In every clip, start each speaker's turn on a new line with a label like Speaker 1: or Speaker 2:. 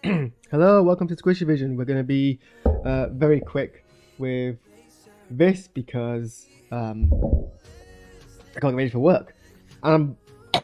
Speaker 1: Hello, welcome to Squishy Vision. We're going to be very quick with this because I can't get ready for work. And I'm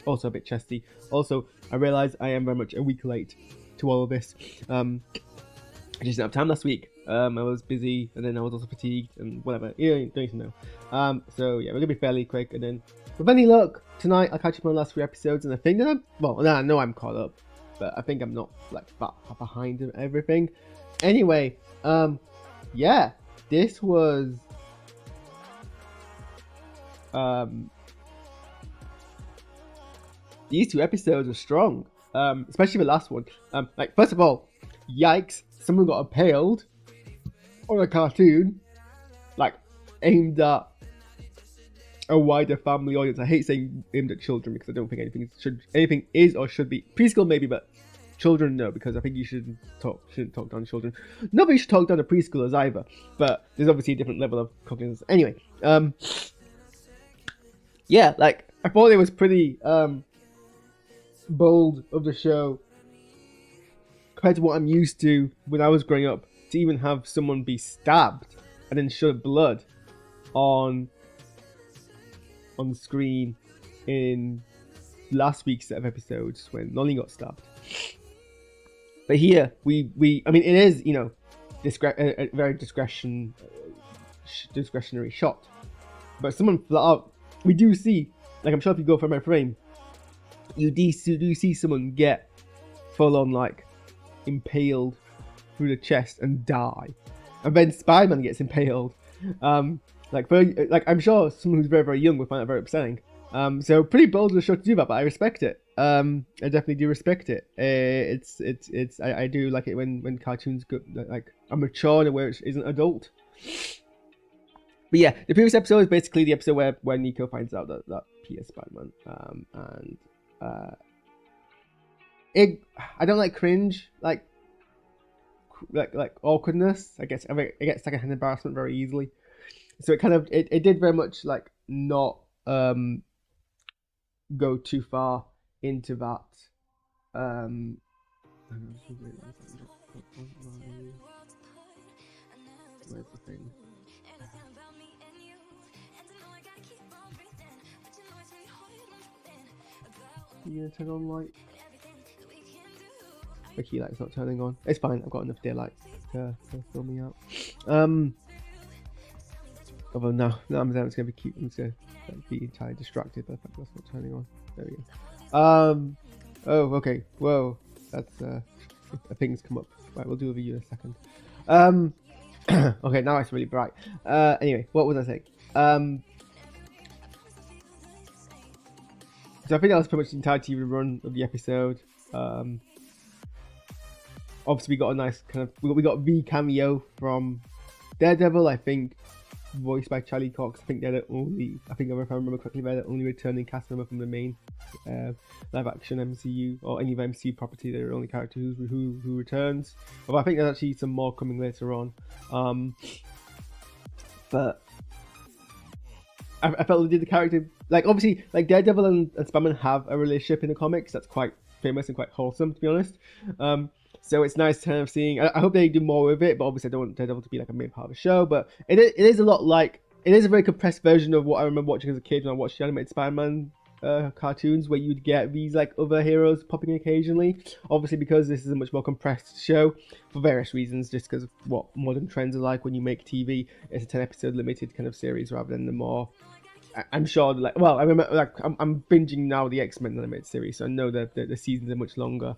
Speaker 1: also a bit chesty. Also, I realise I am very much a week late to all of this. I just didn't have time last week. I was busy and then I was also fatigued and whatever. You don't need to know. So yeah, we're going to be fairly quick, and then with any luck, tonight I'll catch up on the last 3 episodes, and I think that I know I'm caught up, but I think I'm not like that behind in everything. Anyway, yeah, this was these 2 episodes are strong, especially the last one. Like, first of all, yikes, someone got impaled on a cartoon, like aimed at a wider family audience. I hate saying aimed at children because I don't think anything is or should be preschool, maybe, but children no, because I think you shouldn't talk down to children. Nobody should talk down to preschoolers either, but there's obviously a different level of cognizance. Anyway, yeah, like I thought it was pretty bold of the show compared to what I'm used to when I was growing up, to even have someone be stabbed and then shed blood on screen in last week's set of episodes when Nolly got stabbed. But here I mean, it is, you know, a very discretionary shot, but someone flat out, we do see, like, I'm sure if you go frame by frame, you do see someone get full on like impaled through the chest and die, and then Spider-Man gets impaled. Like I'm sure someone who's very, very young would find that very upsetting. So pretty bold of the show to do that, but I respect it. I definitely do respect it. I do like it when cartoons go, like, are mature in a way which isn't adult. But yeah, the previous episode is basically the episode where Nico finds out that Peter's is Spider-Man. I don't like cringe, like awkwardness. I get secondhand embarrassment very easily. So it did very much like not go too far into that. Where's the thing? You gonna turn on light? The key light's not turning on. It's fine. I've got enough daylight to fill me out. Although now I'm just gonna be entirely distracted by the fact that's not turning on. There we go. Oh, okay. Whoa, that's things come up. Right, we'll do a video in a second. Okay, now it's really bright. Anyway, what was I saying? So I think that was pretty much the entire TV run of the episode. Obviously, we got a nice we got V cameo from Daredevil, I think, voiced by Charlie Cox. I think if I remember correctly, they're the only returning cast member from the main live action MCU or any of MCU property. They're the only character who returns. But I think there's actually some more coming later on. But I felt they did the character, like, obviously, like, Daredevil and Spider-Man have a relationship in the comics that's quite famous and quite wholesome, to be honest. So it's nice kind of seeing. I hope they do more with it, but obviously I don't want Daredevil to be like a main part of the show. But it is a lot like, it is a very compressed version of what I remember watching as a kid when I watched the animated Spider-Man cartoons, where you'd get these like other heroes popping in occasionally. Obviously, because this is a much more compressed show for various reasons, just because of what modern trends are like when you make TV. It's a 10-episode limited kind of series rather than the more. I'm sure, like, well, I remember, like, I'm binging now the X-Men animated series, so I know that the seasons are much longer.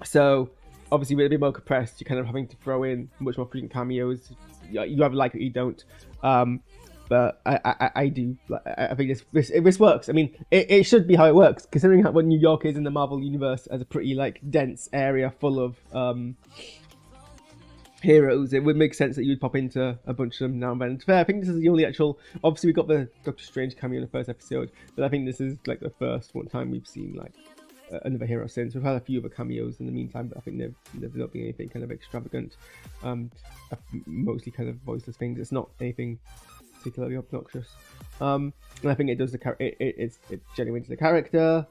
Speaker 1: So obviously, with a bit more compressed, you're kind of having to throw in much more frequent cameos. You either like it or you don't. But I do. I think this works. I mean, it should be how it works, considering what New York is in the Marvel universe as a pretty like dense area full of heroes. It would make sense that you would pop into a bunch of them now and then. To be fair, I think this is the only actual. Obviously, we got the Doctor Strange cameo in the first episode, but I think this is like the first one time we've seen like another hero since. We've had a few other cameos in the meantime, but I think they've not been anything kind of extravagant. Mostly kind of voiceless things. It's not anything particularly obnoxious. And I think it does it's genuine to the character.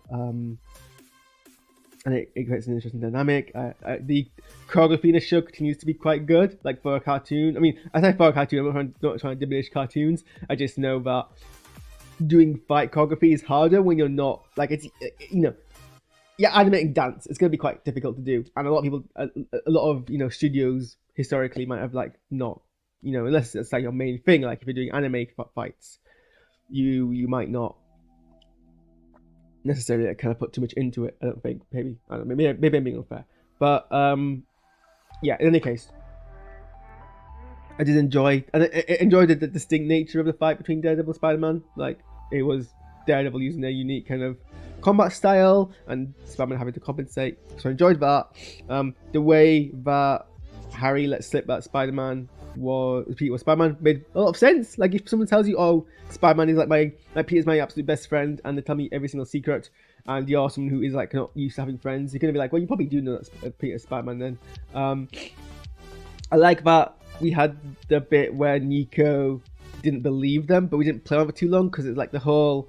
Speaker 1: and it creates an interesting dynamic. The choreography in the show continues to be quite good, like for a cartoon. I mean, I say for a cartoon, not trying to diminish cartoons. I just know that doing fight choreography is harder when you're not like it's yeah, animating dance. It's going to be quite difficult to do, and a lot of people, a lot of studios historically might have like not unless it's like your main thing. Like if you're doing anime fights, you might not necessarily like, kind of put too much into it. I don't think. Maybe I don't know. Maybe I'm being unfair, but yeah. In any case, I did enjoy and I enjoyed the distinct nature of the fight between Daredevil and Spider-Man. Like it was Daredevil using their unique kind of combat style and Spider-Man having to compensate. So I enjoyed that. The way that Harry let slip that Spider-Man Peter was Spider-Man made a lot of sense. Like if someone tells you, "Oh, Spider-Man is like Peter's my absolute best friend," and they tell me every single secret, and you're someone who is like not used to having friends, you're gonna be like, "Well, you probably do know that Peter's Spider-Man." Then, I like that we had the bit where Nico didn't believe them, but we didn't play on it for too long because it's like the whole.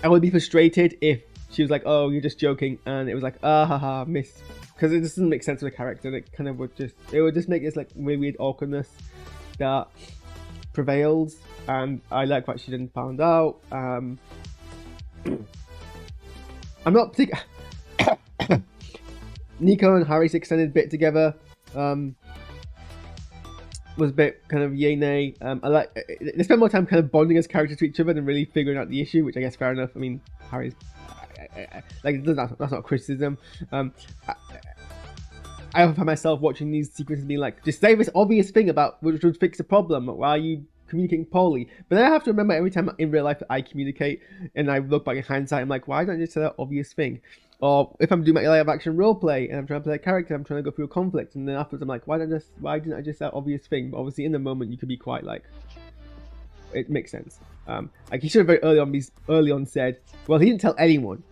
Speaker 1: I would be frustrated if she was like, "Oh, you're just joking," and it was like, "Ah, haha, miss," because it just doesn't make sense for the character. And it kind of would just make this like weird awkwardness that prevails, and I like what she didn't find out. I'm not particular. Nico and Harry's extended bit together was a bit kind of yay nay. I like they spend more time kind of bonding as characters to each other than really figuring out the issue, which I guess fair enough. I mean, Harry's like that's not a criticism. I often find myself watching these sequences being like, just say this obvious thing about which would fix the problem. Why are you communicating poorly? But then I have to remember every time in real life that I communicate and I look back in hindsight, I'm like, why don't I just say that obvious thing? Or if I'm doing my live action role play and I'm trying to play a character, I'm trying to go through a conflict, and then afterwards I'm like, why didn't I just say that obvious thing? But obviously in the moment you could be quite like, it makes sense. Like he should have very early on said, well, he didn't tell anyone.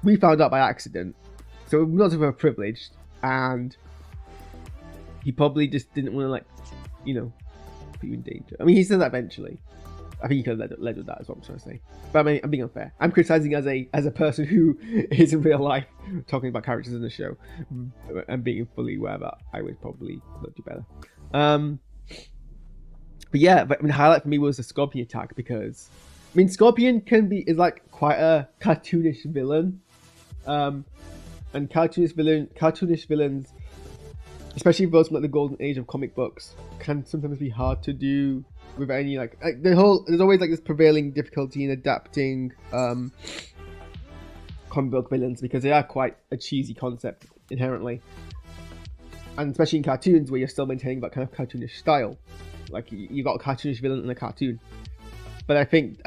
Speaker 1: We found out by accident, so we're not super privileged, and he probably just didn't want to like, put you in danger. I mean, he said that eventually. I think he could have led with that, is what I'm trying to say. But I mean, I'm being unfair. I'm criticizing as a person who is in real life talking about characters in the show and being fully aware that I would probably not do better. But yeah, I mean, the highlight for me was the Scorpion attack because, I mean, Scorpion is like quite a cartoonish villain, and cartoonish villains, especially those from like the golden age of comic books, can sometimes be hard to do with any like there's always like this prevailing difficulty in adapting comic book villains because they are quite a cheesy concept inherently, and especially in cartoons where you're still maintaining that kind of cartoonish style. Like you got a cartoonish villain in a cartoon, but I think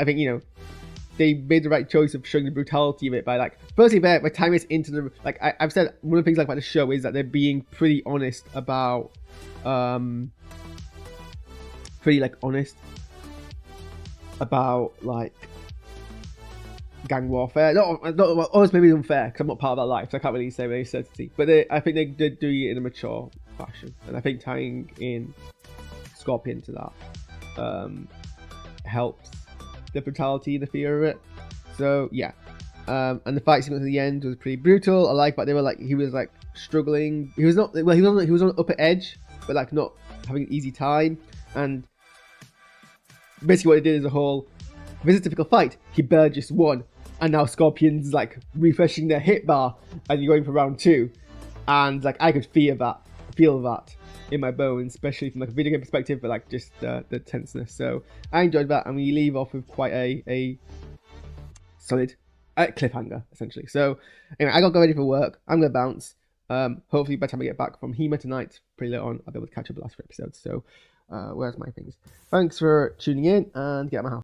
Speaker 1: they made the right choice of showing the brutality of it by like firstly by tying this into the like I've said one of the things I like about the show is that they're being pretty honest about like gang warfare. Not almost maybe unfair because I'm not part of that life, so I can't really say with any certainty. But I think they did do it in a mature fashion, and I think tying in Scorpion to that helps the brutality, the fear of it. So yeah, and the fight sequence at the end was pretty brutal. I like, but they were like he was like struggling. He was not well. He was on the upper edge, but like not having an easy time. And basically, what he did is if it's a typical fight, he barely just won, and now Scorpion's like refreshing their hit bar, and you're going for round 2, and like I could feel that in my bones, especially from like a video game perspective, but like just the tenseness. So I enjoyed that, and we leave off with quite a solid cliffhanger essentially. So anyway, I got to go ready for work. I'm gonna bounce. Hopefully by the time I get back from HEMA tonight, pretty late on, I'll be able to catch up the last 3 episodes. So where's my things? Thanks for tuning in, and get out of my house.